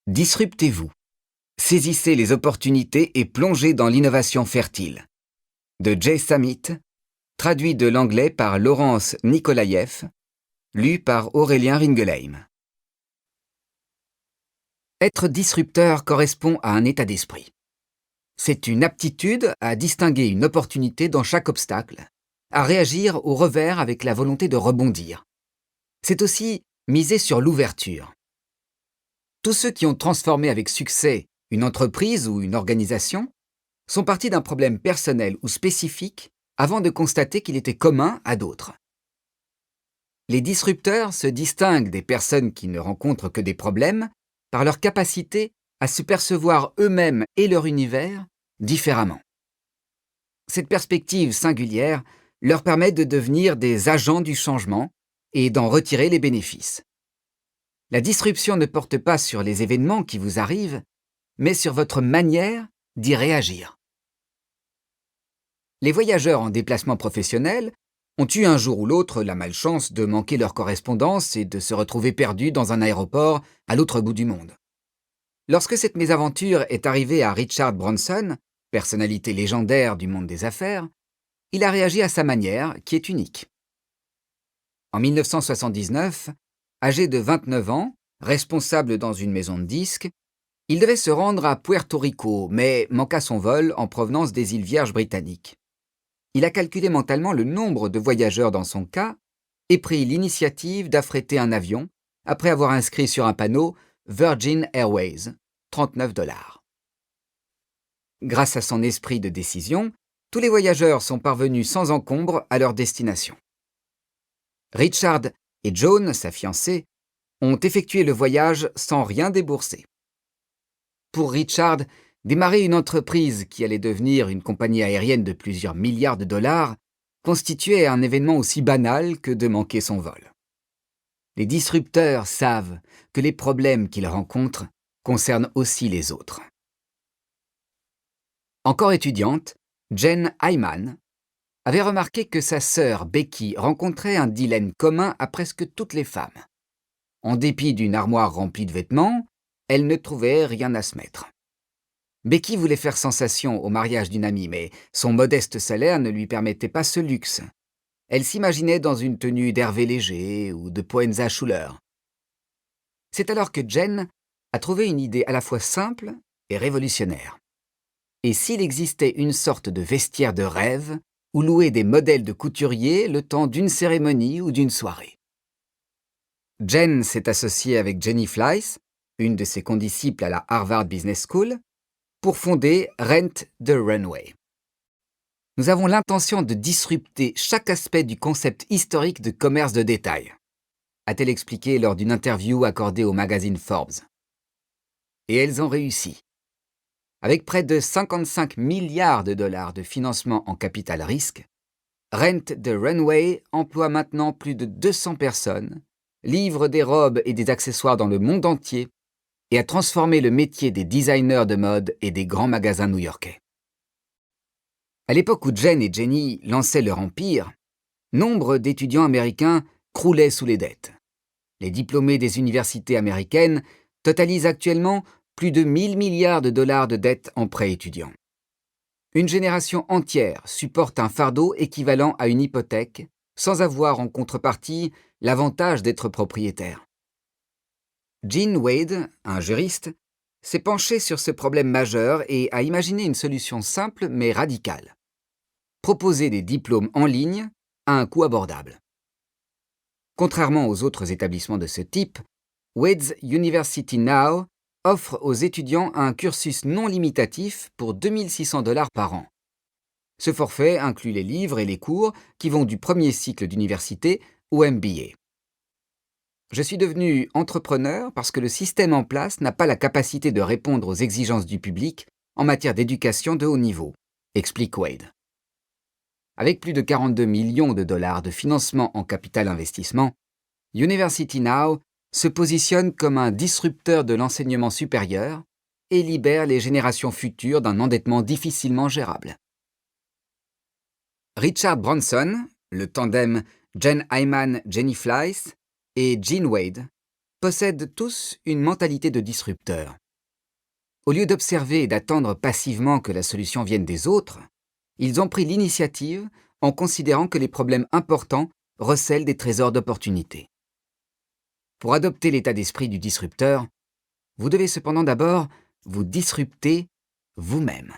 Disruptez-vous. Saisissez les opportunités et plongez dans l'innovation fertile. De Jay Samit, traduit de l'anglais par Laurence Nikolaïev, lu par Aurélien Ringelheim. Être disrupteur correspond à un état d'esprit. C'est une aptitude à distinguer une opportunité dans chaque obstacle, à réagir au revers avec la volonté de rebondir. C'est aussi miser sur l'ouverture. Tous ceux qui ont transformé avec succès une entreprise ou une organisation sont partis d'un problème personnel ou spécifique avant de constater qu'il était commun à d'autres. Les disrupteurs se distinguent des personnes qui ne rencontrent que des problèmes par leur capacité à se percevoir eux-mêmes et leur univers différemment. Cette perspective singulière leur permet de devenir des agents du changement et d'en retirer les bénéfices. La disruption ne porte pas sur les événements qui vous arrivent, mais sur votre manière d'y réagir. Les voyageurs en déplacement professionnel ont eu un jour ou l'autre la malchance de manquer leur correspondance et de se retrouver perdus dans un aéroport à l'autre bout du monde. Lorsque cette mésaventure est arrivée à Richard Branson, personnalité légendaire du monde des affaires, il a réagi à sa manière, qui est unique. En 1979, âgé de 29 ans, responsable dans une maison de disques, il devait se rendre à Puerto Rico, mais manqua son vol en provenance des îles Vierges britanniques. Il a calculé mentalement le nombre de voyageurs dans son cas et pris l'initiative d'affréter un avion après avoir inscrit sur un panneau Virgin Airways, $39. Grâce à son esprit de décision, tous les voyageurs sont parvenus sans encombre à leur destination. Richard et Joan, sa fiancée, ont effectué le voyage sans rien débourser. Pour Richard, démarrer une entreprise qui allait devenir une compagnie aérienne de plusieurs milliards de dollars constituait un événement aussi banal que de manquer son vol. Les disrupteurs savent que les problèmes qu'ils rencontrent concernent aussi les autres. Encore étudiante, Jen Hyman avait remarqué que sa sœur Becky rencontrait un dilemme commun à presque toutes les femmes. En dépit d'une armoire remplie de vêtements, elle ne trouvait rien à se mettre. Becky voulait faire sensation au mariage d'une amie, mais son modeste salaire ne lui permettait pas ce luxe. Elle s'imaginait dans une tenue d'Hervé Léger ou de Poenza Schuller. C'est alors que Jen a trouvé une idée à la fois simple et révolutionnaire. Et s'il existait une sorte de vestiaire de rêve où louer des modèles de couturiers le temps d'une cérémonie ou d'une soirée? Jen s'est associée avec Jenny Fleiss, une de ses condisciples à la Harvard Business School, pour fonder Rent the Runway. Nous avons l'intention de disrupter chaque aspect du concept historique de commerce de détail, a-t-elle expliqué lors d'une interview accordée au magazine Forbes. Et elles ont réussi. Avec près de 55 milliards de dollars de financement en capital risque, Rent the Runway emploie maintenant plus de 200 personnes, livre des robes et des accessoires dans le monde entier et a transformé le métier des designers de mode et des grands magasins new-yorkais. À l'époque où Jen et Jenny lançaient leur empire, nombre d'étudiants américains croulaient sous les dettes. Les diplômés des universités américaines totalisent actuellement plus de 1000 milliards de dollars de dettes en prêts étudiants. Une génération entière supporte un fardeau équivalent à une hypothèque, sans avoir en contrepartie l'avantage d'être propriétaire. Gene Wade, un juriste, s'est penché sur ce problème majeur et a imaginé une solution simple mais radicale. Proposer des diplômes en ligne à un coût abordable. Contrairement aux autres établissements de ce type, Wade's University Now offre aux étudiants un cursus non limitatif pour $2600 par an. Ce forfait inclut les livres et les cours qui vont du premier cycle d'université au MBA. Je suis devenu entrepreneur parce que le système en place n'a pas la capacité de répondre aux exigences du public en matière d'éducation de haut niveau, explique Wade. Avec plus de 42 millions de dollars de financement en capital investissement, University Now se positionne comme un disrupteur de l'enseignement supérieur et libère les générations futures d'un endettement difficilement gérable. Richard Branson, le tandem Jen Hyman-Jenny Fleiss et Gene Wade possèdent tous une mentalité de disrupteur. Au lieu d'observer et d'attendre passivement que la solution vienne des autres, ils ont pris l'initiative en considérant que les problèmes importants recèlent des trésors d'opportunités. Pour adopter l'état d'esprit du disrupteur, vous devez cependant d'abord vous disrupter vous-même.